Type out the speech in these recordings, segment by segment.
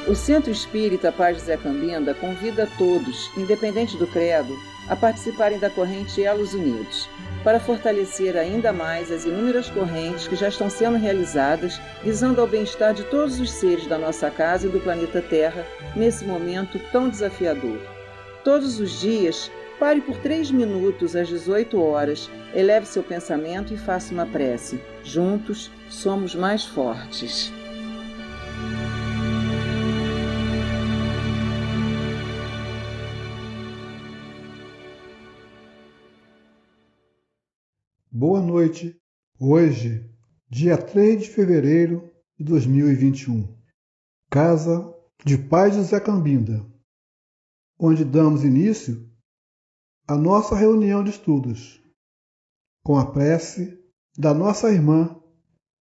O Centro Espírita Paz José Cambinda convida todos, independente do credo, a participarem da corrente Elos Unidos, para fortalecer ainda mais as inúmeras correntes que já estão sendo realizadas, visando ao bem-estar de todos os seres da nossa casa e do planeta Terra, nesse momento tão desafiador. Todos os dias, pare por 3 minutos às 18 horas, eleve seu pensamento e faça uma prece. Juntos, somos mais fortes. Boa noite. Hoje, dia 3 de fevereiro de 2021. Casa de Paz José Cambinda, onde damos início à nossa reunião de estudos, com a prece da nossa irmã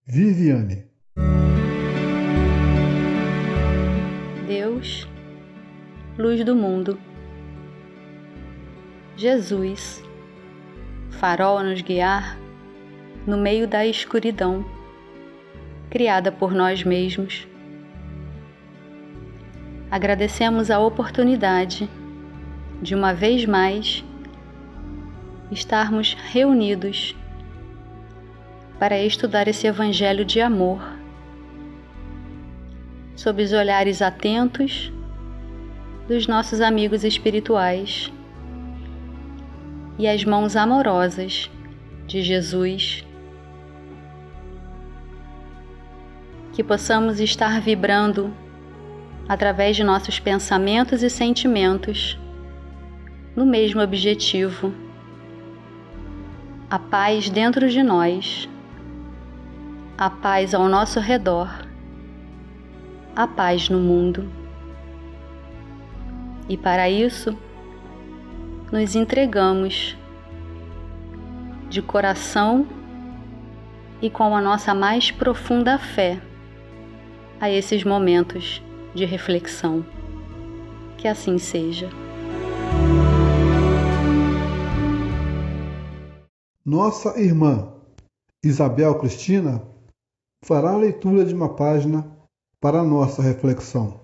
Viviane. Deus, luz do mundo. Jesus, farol a nos guiar no meio da escuridão, criada por nós mesmos. Agradecemos a oportunidade de uma vez mais estarmos reunidos para estudar esse Evangelho de amor, sob os olhares atentos dos nossos amigos espirituais e as mãos amorosas de Jesus. Que possamos estar vibrando através de nossos pensamentos e sentimentos no mesmo objetivo: a paz dentro de nós, a paz ao nosso redor, a paz no mundo. E para isso, nos entregamos de coração e com a nossa mais profunda fé a esses momentos de reflexão. Que assim seja. Nossa irmã Isabel Cristina fará a leitura de uma página para a nossa reflexão.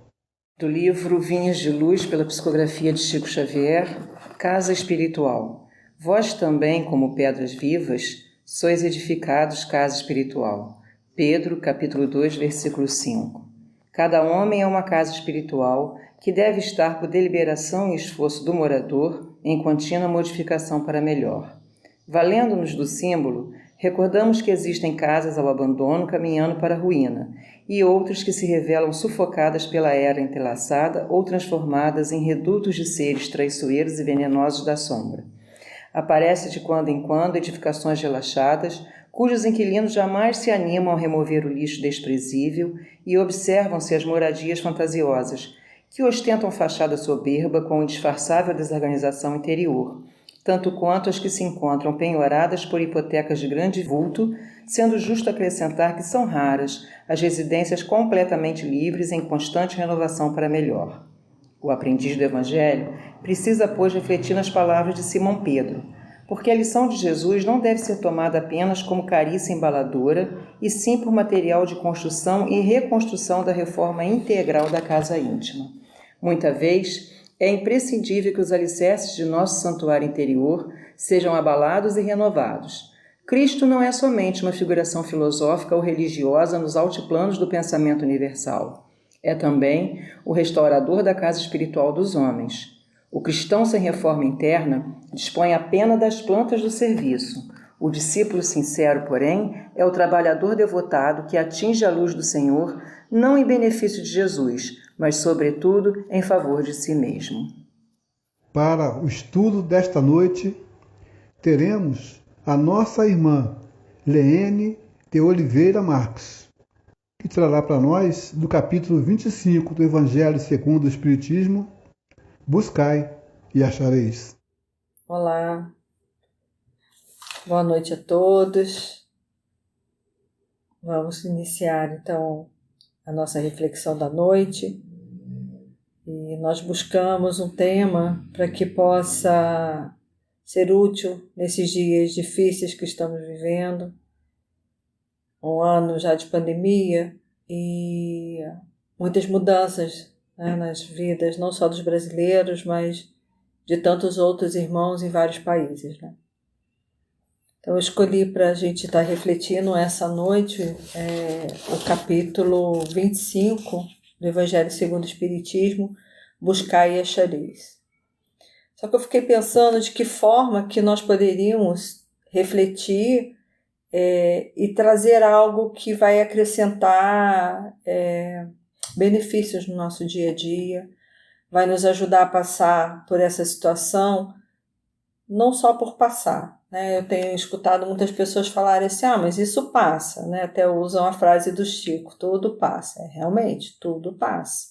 Do livro Vinhas de Luz, pela psicografia de Chico Xavier, Casa Espiritual. Vós também, como pedras vivas, sois edificados casa espiritual. Pedro, capítulo 2, versículo 5. Cada homem é uma casa espiritual que deve estar por deliberação e esforço do morador em contínua modificação para melhor. Valendo-nos do símbolo, recordamos que existem casas ao abandono caminhando para a ruína e outras que se revelam sufocadas pela era entrelaçada ou transformadas em redutos de seres traiçoeiros e venenosos da sombra. Aparece de quando em quando edificações relaxadas, cujos inquilinos jamais se animam a remover o lixo desprezível e observam-se as moradias fantasiosas, que ostentam fachada soberba com indisfarçável desorganização interior, tanto quanto as que se encontram penhoradas por hipotecas de grande vulto, sendo justo acrescentar que são raras as residências completamente livres em constante renovação para melhor. O aprendiz do Evangelho precisa, pois, refletir nas palavras de Simão Pedro, porque a lição de Jesus não deve ser tomada apenas como carícia embaladora, e sim por material de construção e reconstrução da reforma integral da casa íntima. Muita vez, é imprescindível que os alicerces de nosso santuário interior sejam abalados e renovados. Cristo não é somente uma figuração filosófica ou religiosa nos altiplanos do pensamento universal. É também o restaurador da casa espiritual dos homens. O cristão sem reforma interna dispõe apenas das plantas do serviço. O discípulo sincero, porém, é o trabalhador devotado que atinge a luz do Senhor, não em benefício de Jesus, mas, sobretudo, em favor de si mesmo. Para o estudo desta noite, teremos a nossa irmã Leene de Oliveira Marques, que trará para nós do capítulo 25 do Evangelho segundo o Espiritismo: Buscai e achareis. Olá, boa noite a todos. Vamos iniciar então a nossa reflexão da noite. E nós buscamos um tema para que possa ser útil nesses dias difíceis que estamos vivendo. Um ano já de pandemia e muitas mudanças né, nas vidas não só dos brasileiros, mas de tantos outros irmãos em vários países, né? Então eu escolhi para a gente estar refletindo essa noite o capítulo 25 do Evangelho segundo o Espiritismo, Buscai e Achareis. Só que eu fiquei pensando de que forma que nós poderíamos refletir e trazer algo que vai acrescentar benefícios no nosso dia a dia, vai nos ajudar a passar por essa situação, não só por passar, né? Eu tenho escutado muitas pessoas falarem assim, mas isso passa, né? Até usam a frase do Chico, tudo passa. Realmente, tudo passa.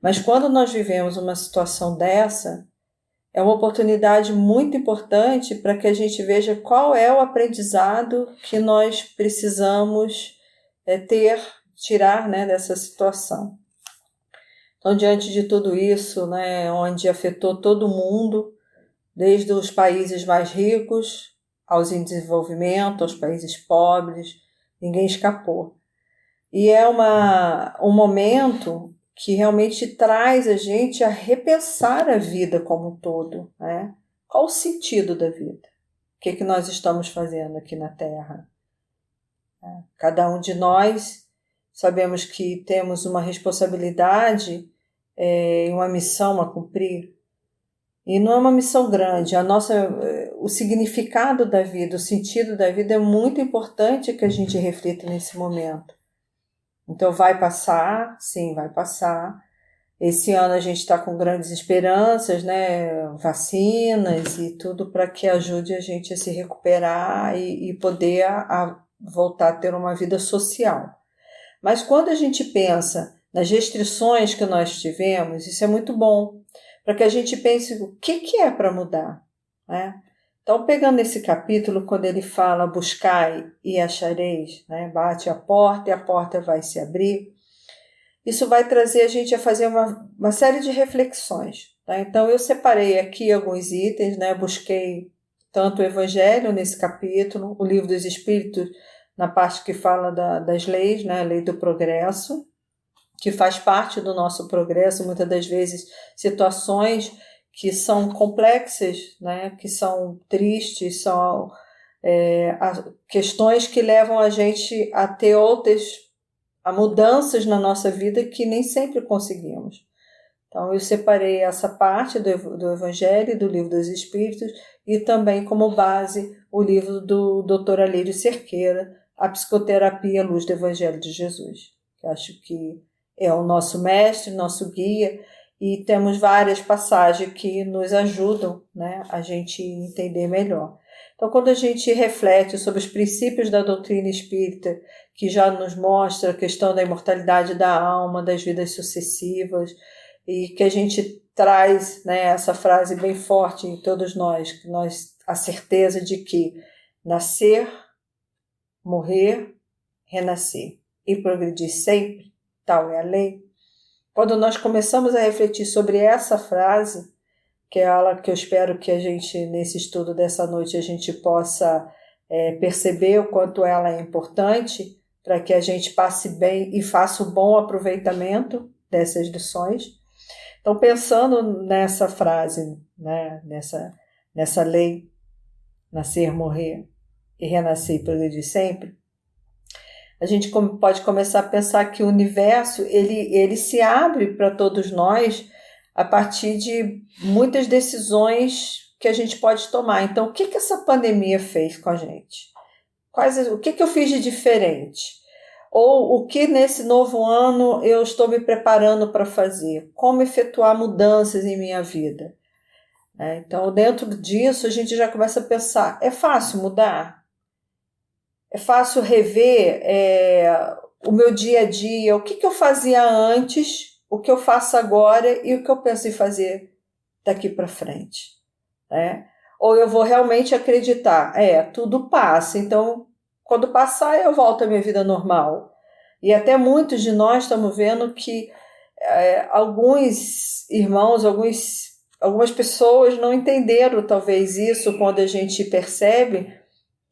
Mas quando nós vivemos uma situação dessa, é uma oportunidade muito importante para que a gente veja qual é o aprendizado que nós precisamos tirar, né, dessa situação. Então, diante de tudo isso, né, onde afetou todo mundo, desde os países mais ricos aos em desenvolvimento, aos países pobres, ninguém escapou. E é um momento que realmente traz a gente a repensar a vida como um todo, né? Qual o sentido da vida? O que nós estamos fazendo aqui na Terra? Cada um de nós sabemos que temos uma responsabilidade e uma missão a cumprir. E não é uma missão grande. O significado da vida, o sentido da vida é muito importante que a gente reflita nesse momento. Então vai passar, sim, vai passar. Esse ano a gente está com grandes esperanças, né? Vacinas e tudo para que ajude a gente a se recuperar e poder voltar a ter uma vida social. Mas quando a gente pensa nas restrições que nós tivemos, isso é muito bom, para que a gente pense o que é para mudar, né? Então, pegando esse capítulo, quando ele fala buscai e achareis, né? Bate a porta e a porta vai se abrir, isso vai trazer a gente a fazer uma série de reflexões, tá? Então, eu separei aqui alguns itens, né? Busquei tanto o Evangelho nesse capítulo, o Livro dos Espíritos, na parte que fala das leis, né? A lei do progresso, que faz parte do nosso progresso, muitas das vezes situações que são complexas, né? Que são tristes, são questões que levam a gente a ter a mudanças na nossa vida que nem sempre conseguimos. Então eu separei essa parte do Evangelho e do Livro dos Espíritos e também como base o livro do Dr. Alírio Cerqueira, A Psicoterapia à Luz do Evangelho de Jesus, que acho que é o nosso mestre, nosso guia, e temos várias passagens que nos ajudam, né, a gente entender melhor. Então, quando a gente reflete sobre os princípios da doutrina espírita, que já nos mostra a questão da imortalidade da alma, das vidas sucessivas, e que a gente traz, né, essa frase bem forte em todos nós, a certeza de que nascer, morrer, renascer e progredir sempre, tal é a lei. Quando nós começamos a refletir sobre essa frase, que é ela que eu espero que a gente, nesse estudo dessa noite, a gente possa perceber o quanto ela é importante para que a gente passe bem e faça o bom aproveitamento dessas lições. Então, pensando nessa frase, né, nessa lei, nascer, morrer e renascer e progredir sempre, a gente pode começar a pensar que o universo ele se abre para todos nós a partir de muitas decisões que a gente pode tomar. Então, o que essa pandemia fez com a gente? O que eu fiz de diferente? Ou o que nesse novo ano eu estou me preparando para fazer? Como efetuar mudanças em minha vida? Então, dentro disso, a gente já começa a pensar, é fácil mudar? É fácil rever o meu dia a dia, o que eu fazia antes, o que eu faço agora e o que eu penso em fazer daqui para frente, né? Ou eu vou realmente acreditar, tudo passa, então quando passar eu volto à minha vida normal. E até muitos de nós estamos vendo que alguns irmãos, algumas pessoas não entenderam talvez isso quando a gente percebe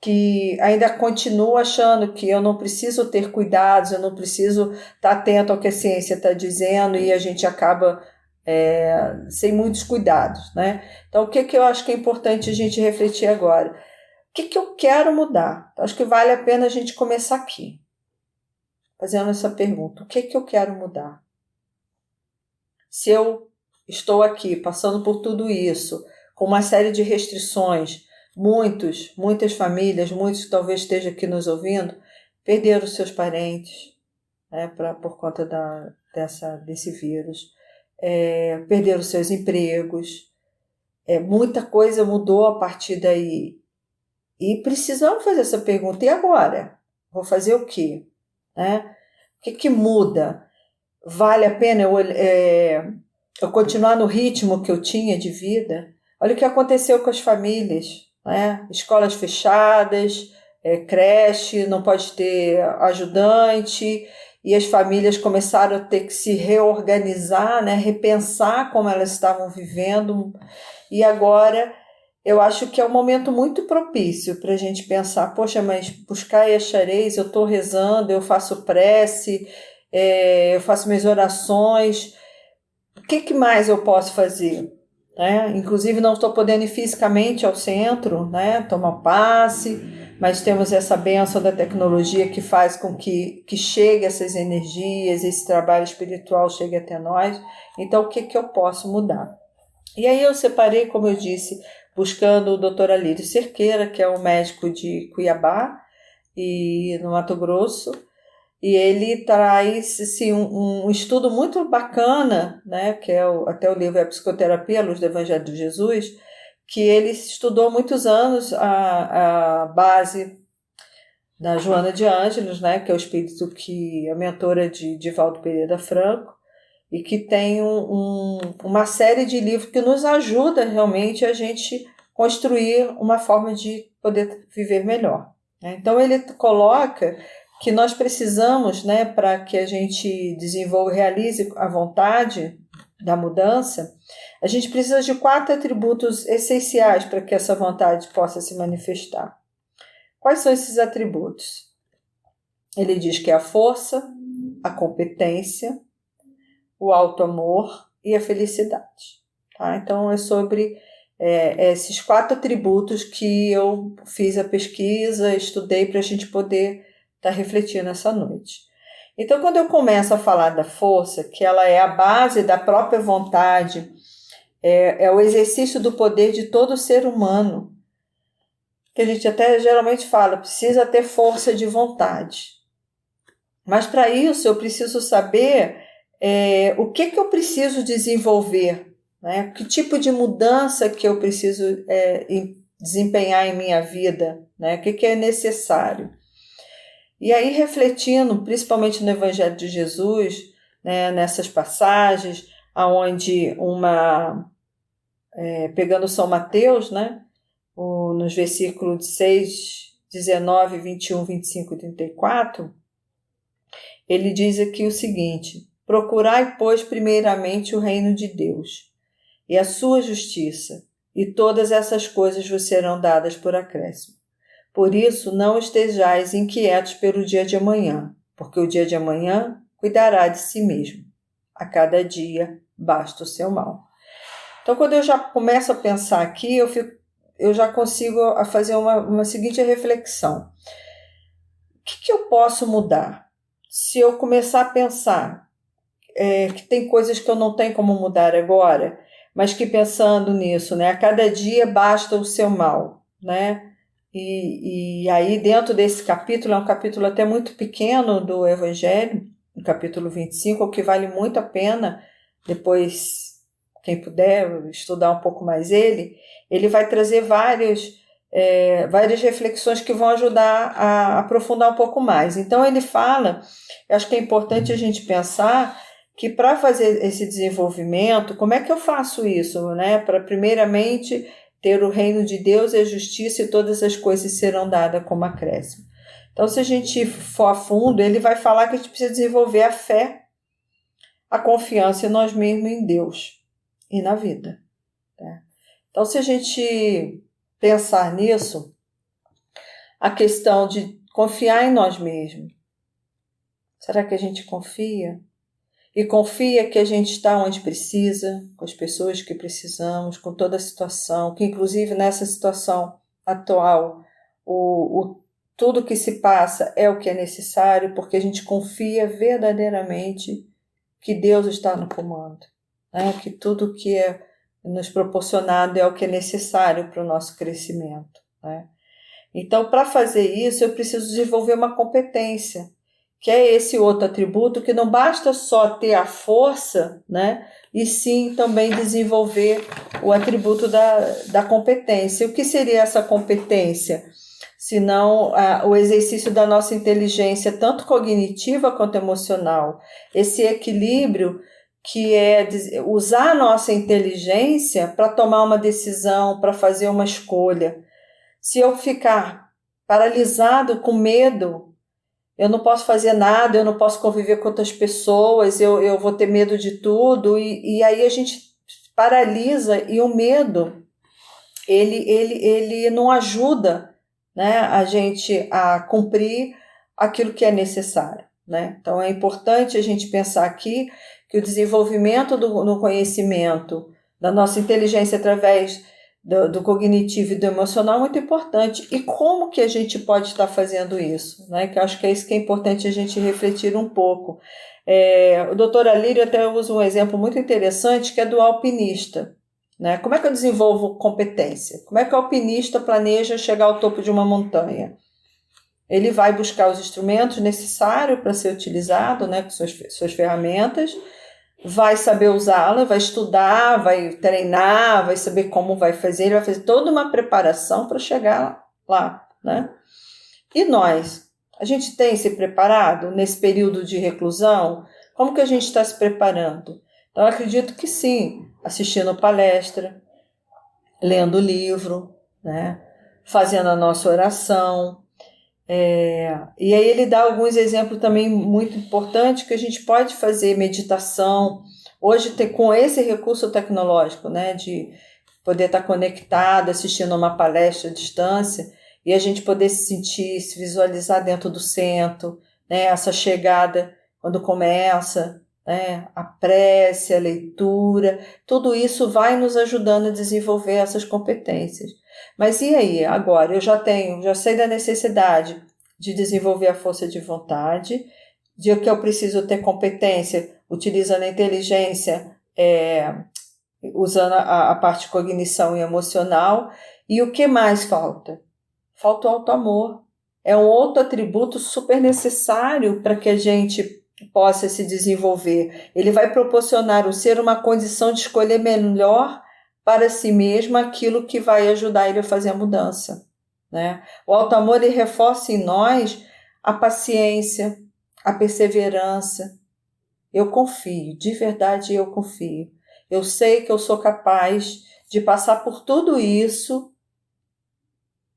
que ainda continuo achando que eu não preciso ter cuidados, eu não preciso estar atento ao que a ciência está dizendo e a gente acaba sem muitos cuidados, né? Então, o que eu acho que é importante a gente refletir agora? O que eu quero mudar? Acho que vale a pena a gente começar aqui, fazendo essa pergunta. O que eu quero mudar? Se eu estou aqui passando por tudo isso, com uma série de restrições, muitas famílias, muitos que talvez estejam aqui nos ouvindo, perderam seus parentes, né, por conta desse vírus, perderam seus empregos, muita coisa mudou a partir daí. E precisamos fazer essa pergunta, e agora? Vou fazer o quê? Né? O que muda? Vale a pena eu continuar no ritmo que eu tinha de vida? Olha o que aconteceu com as famílias, né? Escolas fechadas, creche, não pode ter ajudante, e as famílias começaram a ter que se reorganizar, né? Repensar como elas estavam vivendo. E agora eu acho que é um momento muito propício para a gente pensar, poxa, mas buscar e achareis, eu estou rezando, eu faço prece, eu faço minhas orações, o que mais eu posso fazer? Né? Inclusive não estou podendo ir fisicamente ao centro, né? Tomar passe, mas temos essa bênção da tecnologia que faz com que chegue essas energias, esse trabalho espiritual chegue até nós. Então, o que eu posso mudar? E aí eu separei, como eu disse, buscando o Dr. Alírio Cerqueira, que é um médico de Cuiabá, e no Mato Grosso, e ele traz assim, um estudo muito bacana, né, que até o livro é a Psicoterapia, a Luz do Evangelho de Jesus, que ele estudou há muitos anos a base da Joana de Ângelos, né, que é o espírito que é mentora de Divaldo Pereira Franco, e que tem uma série de livros que nos ajuda realmente a gente construir uma forma de poder viver melhor. Né? Então ele coloca que nós precisamos, né, para que a gente desenvolva e realize a vontade da mudança, a gente precisa de 4 atributos essenciais para que essa vontade possa se manifestar. Quais são esses atributos? Ele diz que é a força, a competência, o auto-amor e a felicidade. Tá? Então, é sobre esses 4 atributos que eu fiz a pesquisa, estudei para a gente poder estar refletindo essa noite. Então, quando eu começo a falar da força, que ela é a base da própria vontade, é o exercício do poder de todo ser humano, que a gente até geralmente fala, precisa ter força de vontade. Mas para isso eu preciso saber o que eu preciso desenvolver, né? Que tipo de mudança que eu preciso desempenhar em minha vida, né? O que é necessário. E aí, refletindo, principalmente no Evangelho de Jesus, né, nessas passagens, onde pegando São Mateus, né, nos versículos 6, 19, 21, 25 e 34, ele diz aqui o seguinte: procurai, pois, primeiramente o reino de Deus e a sua justiça, e todas essas coisas vos serão dadas por acréscimo. Por isso, não estejais inquietos pelo dia de amanhã, porque o dia de amanhã cuidará de si mesmo. A cada dia basta o seu mal. Então, quando eu já começo a pensar aqui, eu já consigo fazer uma seguinte reflexão. O que eu posso mudar? Se eu começar a pensar que tem coisas que eu não tenho como mudar agora, mas que pensando nisso, né, a cada dia basta o seu mal, né? E aí dentro desse capítulo, é um capítulo até muito pequeno do Evangelho, o capítulo 25, o que vale muito a pena, depois quem puder estudar um pouco mais ele vai trazer várias reflexões que vão ajudar a aprofundar um pouco mais. Então ele fala, eu acho que é importante a gente pensar que para fazer esse desenvolvimento, como é que eu faço isso, né? Para primeiramente ter o reino de Deus e a justiça, e todas as coisas serão dadas como acréscimo. Então, se a gente for a fundo, ele vai falar que a gente precisa desenvolver a fé, a confiança em nós mesmos, em Deus e na vida. Tá? Então, se a gente pensar nisso, a questão de confiar em nós mesmos. Será que a gente confia? E confia que a gente está onde precisa, com as pessoas que precisamos, com toda a situação, que inclusive nessa situação atual, tudo que se passa é o que é necessário, porque a gente confia verdadeiramente que Deus está no comando, né? Que tudo que é nos proporcionado é o que é necessário para o nosso crescimento, né? Então, para fazer isso, eu preciso desenvolver uma competência, que é esse outro atributo, que não basta só ter a força, né? E sim também desenvolver o atributo da competência. O que seria essa competência? Senão o exercício da nossa inteligência, tanto cognitiva quanto emocional. Esse equilíbrio que é usar a nossa inteligência para tomar uma decisão, para fazer uma escolha. Se eu ficar paralisado com medo, eu não posso fazer nada, eu não posso conviver com outras pessoas, eu vou ter medo de tudo, e aí a gente paralisa, e o medo, ele não ajuda, né, a gente a cumprir aquilo que é necessário, né? Então é importante a gente pensar aqui que o desenvolvimento no conhecimento, da nossa inteligência através do cognitivo e do emocional é muito importante. E como que a gente pode estar fazendo isso, né? Que eu acho que é isso que é importante a gente refletir um pouco. O doutor Alírio até usa um exemplo muito interessante, que é do alpinista, né? Como é que eu desenvolvo competência? Como é que o alpinista planeja chegar ao topo de uma montanha? Ele vai buscar os instrumentos necessários para ser utilizado, né, com suas ferramentas, vai saber usá-la, vai estudar, vai treinar, vai saber como vai fazer, ele vai fazer toda uma preparação para chegar lá, né? E nós? A gente tem se preparado nesse período de reclusão? Como que a gente está se preparando? Então, eu acredito que sim, assistindo palestra, lendo livro, né? Fazendo a nossa oração. E aí ele dá alguns exemplos também muito importantes que a gente pode fazer meditação. Hoje, com esse recurso tecnológico, né? De poder estar conectado, assistindo uma palestra à distância, e a gente poder se sentir, se visualizar dentro do centro, né? Essa chegada quando começa, né? A prece, a leitura, tudo isso vai nos ajudando a desenvolver essas competências. Mas e aí, agora? Eu já sei da necessidade de desenvolver a força de vontade, de que eu preciso ter competência utilizando a inteligência, usando a parte de cognição e emocional. E o que mais falta? Falta o auto-amor. É um outro atributo super necessário para que a gente possa se desenvolver. Ele vai proporcionar ao ser uma condição de escolher melhor para si mesmo aquilo que vai ajudar ele a fazer a mudança, né? O auto-amor, ele reforça em nós a paciência, a perseverança. Eu confio, de verdade eu confio. Eu sei que eu sou capaz de passar por tudo isso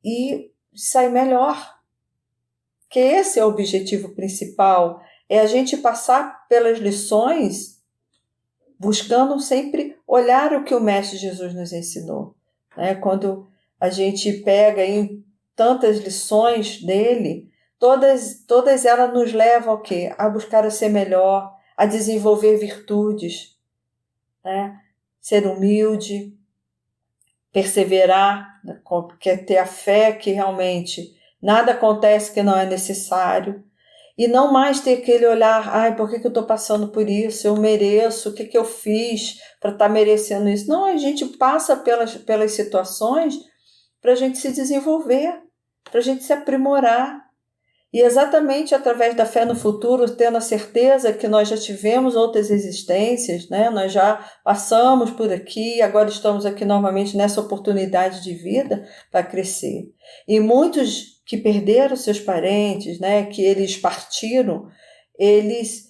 e sair melhor. Que esse é o objetivo principal, é a gente passar pelas lições buscando sempre olhar o que o Mestre Jesus nos ensinou, né? Quando a gente pega em tantas lições dele, todas elas nos levam ao quê? A buscar a ser melhor, a desenvolver virtudes, né? Ser humilde, perseverar, quer ter a fé que realmente nada acontece que não é necessário, e não mais ter aquele olhar, por que eu estou passando por isso? Eu mereço, o que eu fiz para estar merecendo isso? Não, a gente passa pelas situações para a gente se desenvolver, para a gente se aprimorar. E exatamente através da fé no futuro, tendo a certeza que nós já tivemos outras existências, né? Nós já passamos por aqui, agora estamos aqui novamente nessa oportunidade de vida para crescer. E muitos que perderam seus parentes, né, que eles partiram, eles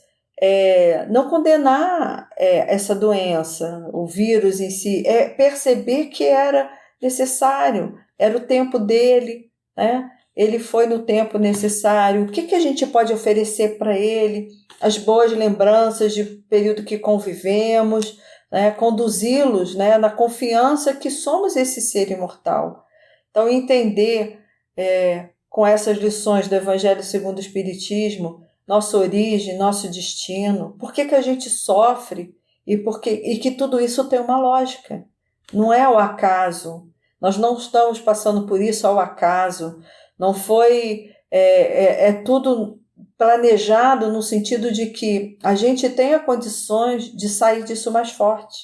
não condenar essa doença, o vírus em si, perceber que era necessário, era o tempo dele, né? Ele foi no tempo necessário. O que a gente pode oferecer para ele? As boas lembranças de período que convivemos, né? Conduzi-los, né, na confiança que somos esse ser imortal. Então, entender com essas lições do Evangelho segundo o Espiritismo, nossa origem, nosso destino, por que a gente sofre e que tudo isso tem uma lógica. Não é ao acaso. Nós não estamos passando por isso ao acaso. Não foi... É tudo planejado no sentido de que a gente tenha condições de sair disso mais forte.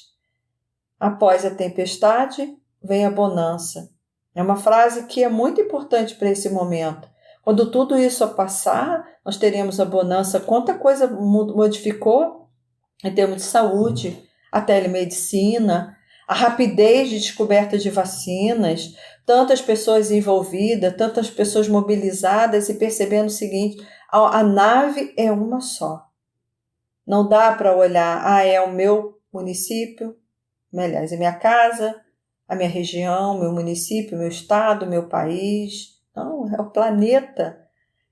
Após a tempestade, vem a bonança. É uma frase que é muito importante para esse momento. Quando tudo isso passar, nós teremos a bonança. Quanta coisa modificou em termos de saúde, a telemedicina, a rapidez de descoberta de vacinas, tantas pessoas envolvidas, tantas pessoas mobilizadas e percebendo o seguinte, a nave é uma só. Não dá para olhar, é o meu município, aliás, é minha casa, a minha região, meu município, meu estado, meu país. Não, é o planeta.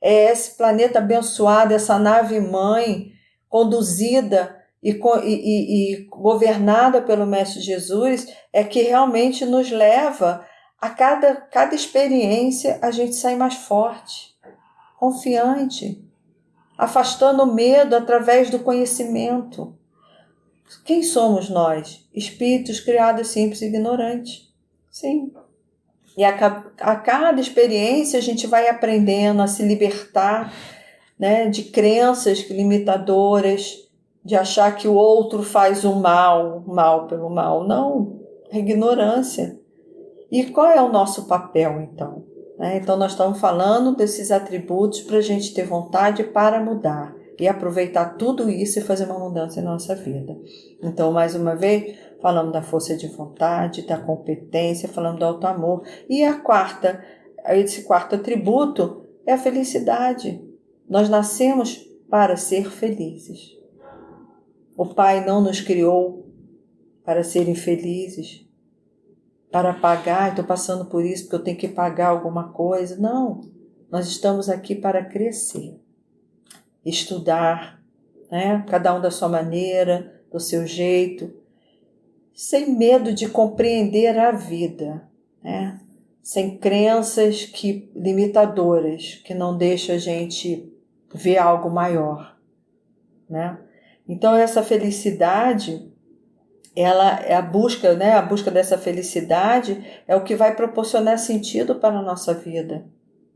É esse planeta abençoado, essa nave-mãe, conduzida e governada pelo Mestre Jesus, é que realmente nos leva a cada experiência a gente sair mais forte, confiante, afastando o medo através do conhecimento. Quem somos nós? Espíritos criados simples e ignorantes. Sim. E a cada experiência a gente vai aprendendo a se libertar, né, de crenças limitadoras, de achar que o outro faz o mal pelo mal. Não, é ignorância. E qual é o nosso papel, então? Então, nós estamos falando desses atributos para a gente ter vontade para mudar e aproveitar tudo isso e fazer uma mudança em nossa vida. Então, mais uma vez, falamos da força de vontade, da competência, falamos do alto amor. E esse quarto atributo é a felicidade. Nós nascemos para ser felizes. O Pai não nos criou para ser infelizes, para pagar, estou passando por isso porque eu tenho que pagar alguma coisa. Não, nós estamos aqui para crescer, estudar, né? Cada um da sua maneira, do seu jeito, sem medo de compreender a vida, né? Sem crenças limitadoras que não deixam a gente ver algo maior, né? Então essa felicidade, ela é a busca, né? A busca dessa felicidade é o que vai proporcionar sentido para a nossa vida,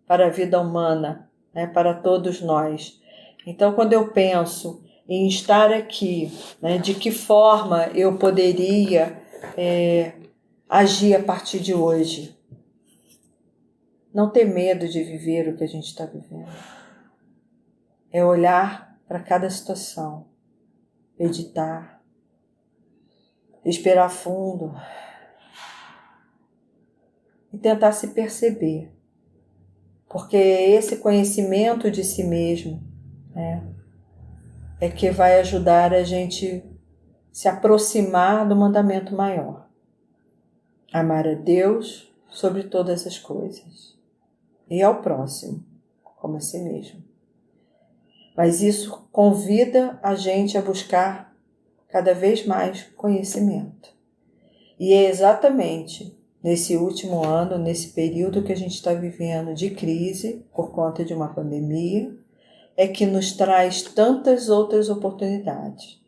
para a vida humana, né? Para todos nós. Então, quando eu penso em estar aqui, né? De que forma eu poderia agir a partir de hoje? Não ter medo de viver o que a gente está vivendo. É olhar para cada situação, meditar, respirar fundo e tentar se perceber. Porque esse conhecimento de si mesmo, né, é que vai ajudar a gente se aproximar do mandamento maior. Amar a Deus sobre todas as coisas e ao próximo como a si mesmo. Mas isso convida a gente a buscar cada vez mais conhecimento. E é exatamente nesse último ano, nesse período que a gente está vivendo de crise por conta de uma pandemia, é que nos traz tantas outras oportunidades.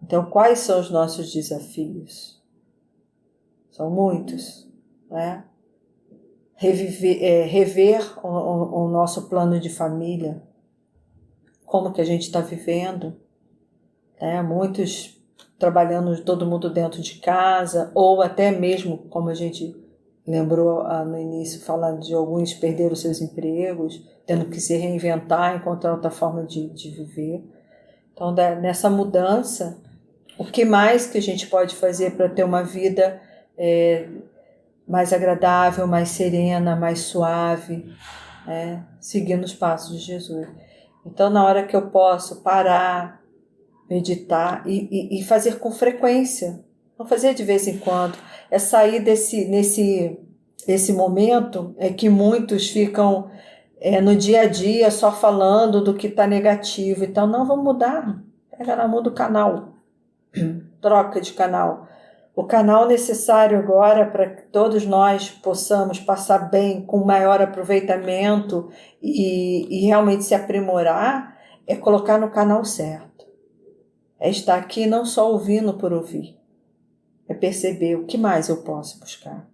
Então, quais são os nossos desafios? São muitos, né? Rever o nosso plano de família, como que a gente está vivendo, né? Muitos trabalhando todo mundo dentro de casa, ou até mesmo, como a gente lembrou no início, falando de alguns perderam seus empregos, tendo que se reinventar, encontrar outra forma de viver. Então, nessa mudança, o que mais que a gente pode fazer para ter uma vida mais agradável, mais serena, mais suave, seguindo os passos de Jesus. Então, na hora que eu posso parar, meditar e fazer com frequência, não fazer de vez em quando, é sair desse momento que muitos ficam no dia a dia só falando do que está negativo. Então, não, vamos mudar. Pega na mão do canal, troca de canal. o canal necessário agora para que todos nós possamos passar bem, com maior aproveitamento e realmente se aprimorar, é colocar no canal certo. É estar aqui não só ouvindo por ouvir, é perceber o que mais eu posso buscar.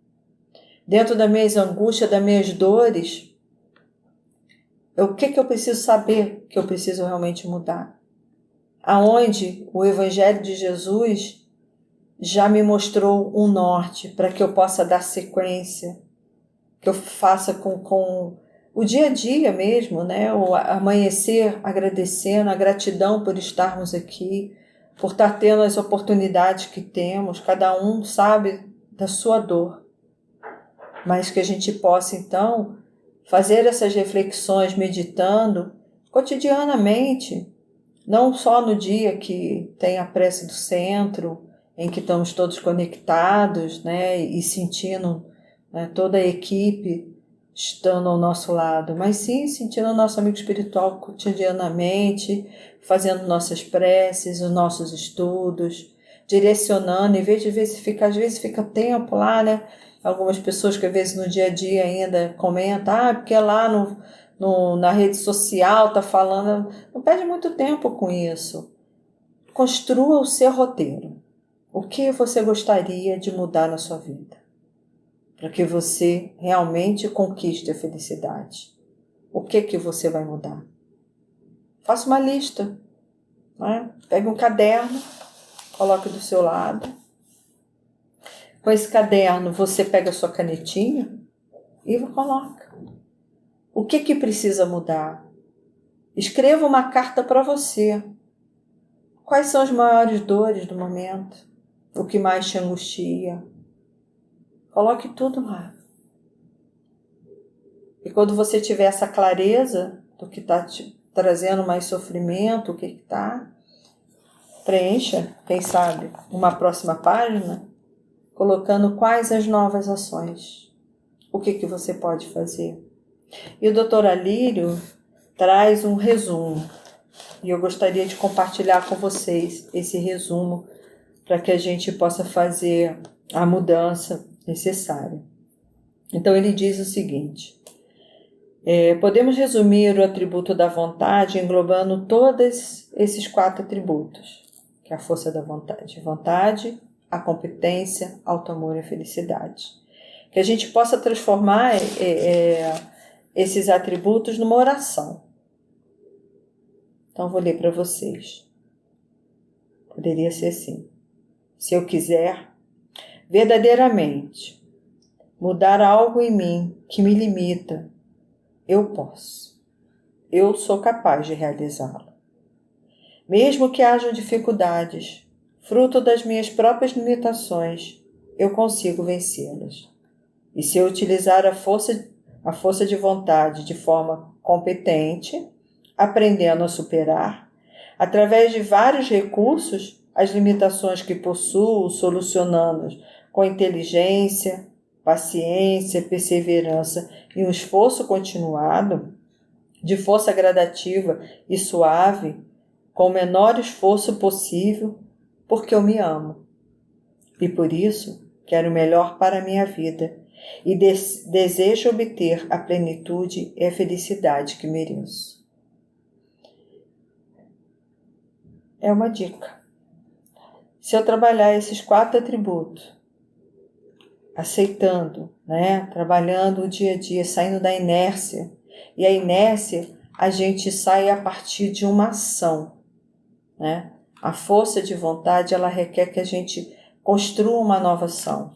Dentro das minhas angústias, das minhas dores, o que eu preciso saber que eu preciso realmente mudar? Aonde o Evangelho de Jesus já me mostrou um norte para que eu possa dar sequência, que eu faça com o dia a dia mesmo, né? O amanhecer agradecendo, a gratidão por estarmos aqui, por estar tendo as oportunidades que temos, cada um sabe da sua dor, mas que a gente possa então fazer essas reflexões meditando cotidianamente, não só no dia que tem a prece do centro, em que estamos todos conectados, né, e sentindo, né, toda a equipe estando ao nosso lado, mas sim sentindo o nosso amigo espiritual cotidianamente, fazendo nossas preces, os nossos estudos, direcionando, em vez de às vezes fica tempo lá, né? Algumas pessoas que às vezes no dia a dia ainda comentam, porque lá na rede social tá falando, não perde muito tempo com isso. Construa o seu roteiro. O que você gostaria de mudar na sua vida? Para que você realmente conquiste a felicidade. O que você vai mudar? Faça uma lista. Né? Pegue um caderno, coloque do seu lado. Com esse caderno, você pega a sua canetinha e coloca. O que precisa mudar? Escreva uma carta para você. Quais são as maiores dores do momento? O que mais te angustia? Coloque tudo lá. E quando você tiver essa clareza do que está te trazendo mais sofrimento, o que está, preencha, quem sabe, uma próxima página, colocando quais as novas ações. O que você pode fazer? E o Dr. Alírio traz um resumo. E eu gostaria de compartilhar com vocês esse resumo para que a gente possa fazer a mudança necessária. Então ele diz o seguinte: podemos resumir o atributo da vontade englobando todos esses 4 atributos, que é a força da vontade, a competência, auto-amor e a felicidade. Que a gente possa transformar esses atributos numa oração. Então vou ler para vocês. Poderia ser assim: se eu quiser verdadeiramente mudar algo em mim que me limita, eu posso. Eu sou capaz de realizá-lo. Mesmo que hajam dificuldades, fruto das minhas próprias limitações, eu consigo vencê-las. E se eu utilizar a força de vontade de forma competente, aprendendo a superar, através de vários recursos, as limitações que possuo, solucionando-as com inteligência, paciência, perseverança e um esforço continuado, de força gradativa e suave, com o menor esforço possível, porque eu me amo. E por isso quero o melhor para a minha vida e desejo obter a plenitude e a felicidade que mereço. É uma dica. Se eu trabalhar esses 4 atributos, aceitando, né? Trabalhando o dia a dia, saindo da inércia. E a inércia, a gente sai a partir de uma ação, né? A força de vontade, ela requer que a gente construa uma nova ação.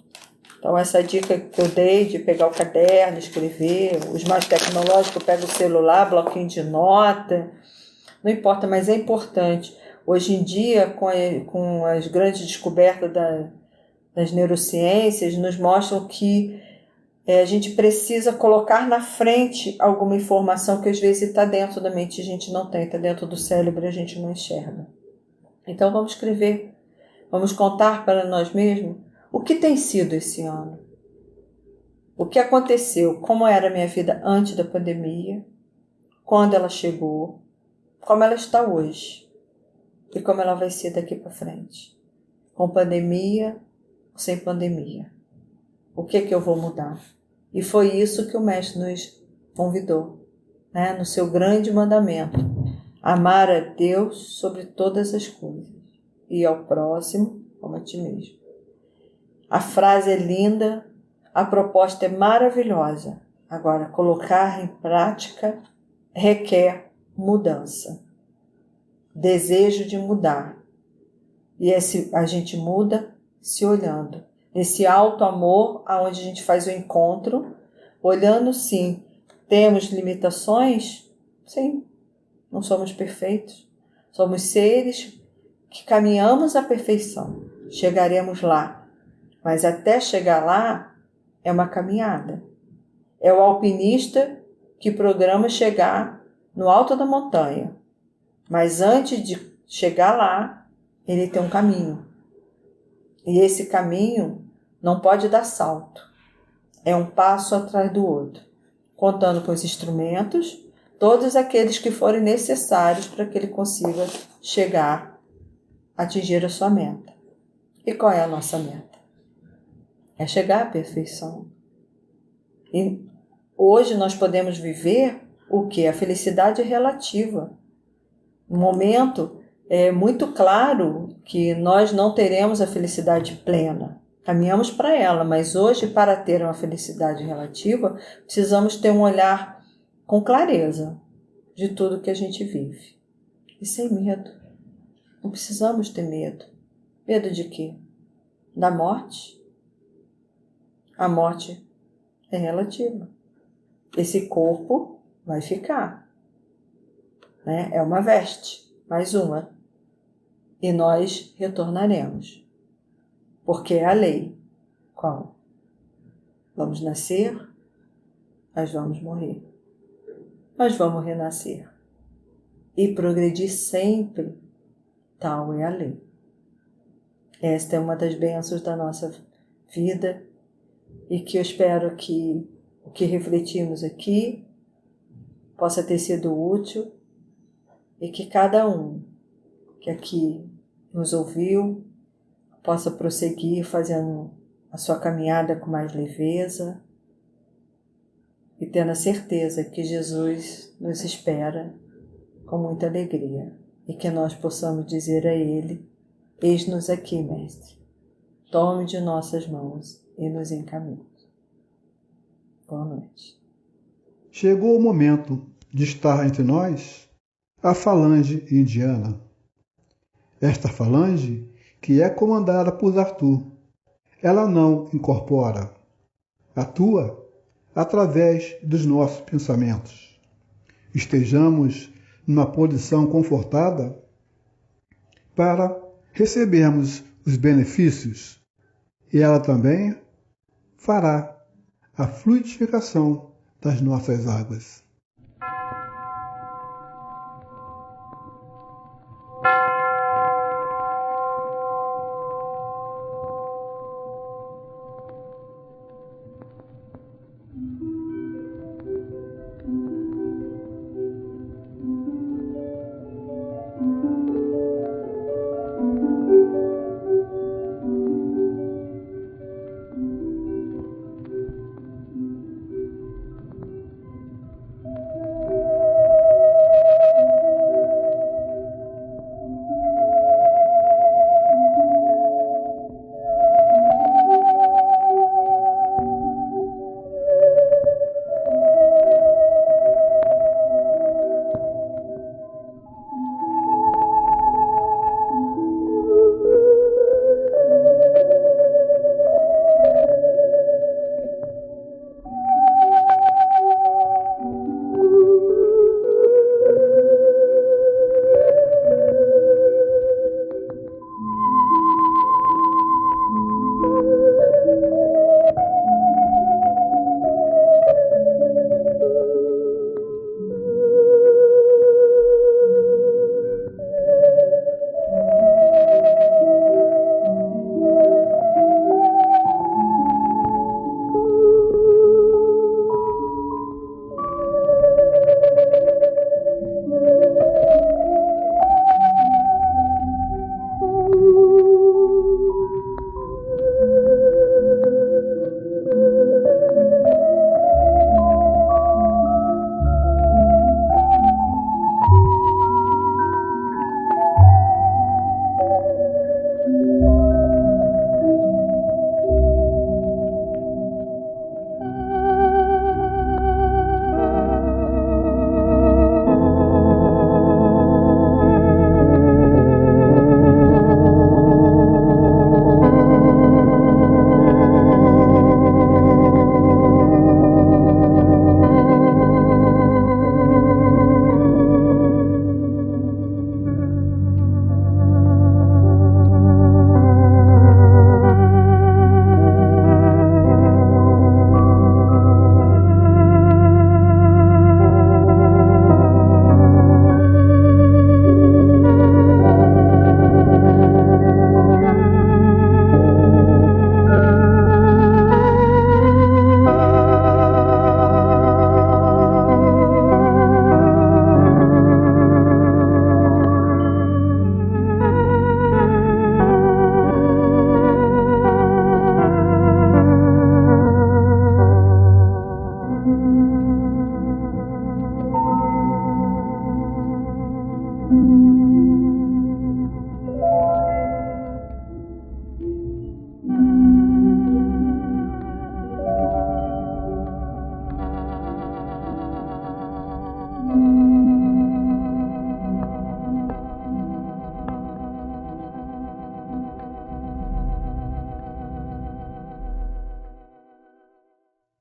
Então, essa dica que eu dei de pegar o caderno, escrever, os mais tecnológicos, pega o celular, bloquinho de nota, não importa, mas é importante. Hoje em dia, com as grandes descobertas das neurociências, nos mostram que a gente precisa colocar na frente alguma informação que às vezes está dentro da mente, a gente não tem, está dentro do cérebro e a gente não enxerga. Então vamos escrever, vamos contar para nós mesmos o que tem sido esse ano, o que aconteceu, como era a minha vida antes da pandemia, quando ela chegou, como ela está hoje e como ela vai ser daqui para frente. Com pandemia, sem pandemia? O que eu vou mudar? E foi isso que o Mestre nos convidou, né? No seu grande mandamento: amar a Deus sobre todas as coisas e ao próximo como a ti mesmo. A frase é linda, a proposta é maravilhosa. Agora, colocar em prática requer mudança, desejo de mudar. E a gente muda se olhando. Nesse alto amor, onde a gente faz o encontro, olhando, sim. Temos limitações? Sim. Não somos perfeitos. Somos seres que caminhamos à perfeição. Chegaremos lá. Mas até chegar lá, é uma caminhada. É o alpinista que programa chegar no alto da montanha. Mas antes de chegar lá, ele tem um caminho. E esse caminho não pode dar salto. É um passo atrás do outro, contando com os instrumentos, todos aqueles que forem necessários para que ele consiga chegar, atingir a sua meta. E qual é a nossa meta? É chegar à perfeição. E hoje nós podemos viver o que? A felicidade relativa. No momento, é muito claro que nós não teremos a felicidade plena. Caminhamos para ela, mas hoje, para ter uma felicidade relativa, precisamos ter um olhar com clareza de tudo que a gente vive. E sem medo. Não precisamos ter medo. Medo de quê? Da morte? A morte é relativa. Esse corpo vai ficar, né? É uma veste, mais uma. E nós retornaremos. Porque é a lei. Qual? Vamos nascer, nós vamos morrer. Nós vamos renascer. E progredir sempre. Tal é a lei. Esta é uma das bênçãos da nossa vida e que eu espero que o que refletimos aqui possa ter sido útil e que cada um que aqui nos ouviu possa prosseguir fazendo a sua caminhada com mais leveza e tendo a certeza que Jesus nos espera com muita alegria e que nós possamos dizer a Ele: eis-nos aqui, Mestre, tome de nossas mãos e nos encaminhe. Boa noite. Chegou o momento de estar entre nós a falange indiana. Esta falange, que é comandada por Arthur, ela não incorpora, atua através dos nossos pensamentos. Estejamos numa posição confortada para recebermos os benefícios e ela também fará a fluidificação das nossas águas.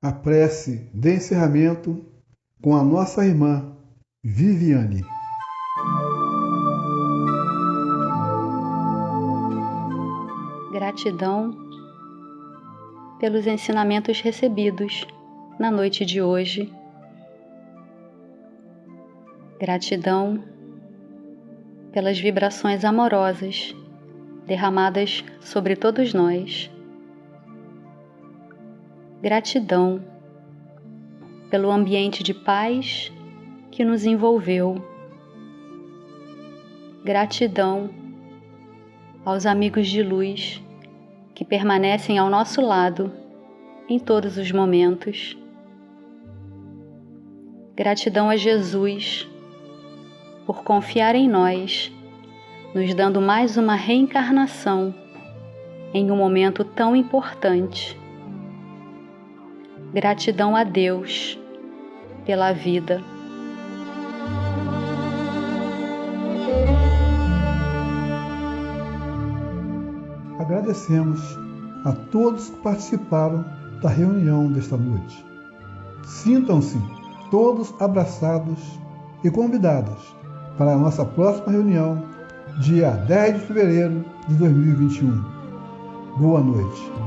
a prece de encerramento com a nossa irmã Viviane. Gratidão pelos ensinamentos recebidos na noite de hoje. Gratidão pelas vibrações amorosas derramadas sobre todos nós. Gratidão pelo ambiente de paz que nos envolveu. Gratidão aos amigos de luz que permanecem ao nosso lado em todos os momentos. Gratidão a Jesus por confiar em nós, nos dando mais uma reencarnação em um momento tão importante. Gratidão a Deus pela vida. Agradecemos a todos que participaram da reunião desta noite. Sintam-se todos abraçados e convidados para a nossa próxima reunião, dia 10 de fevereiro de 2021. Boa noite.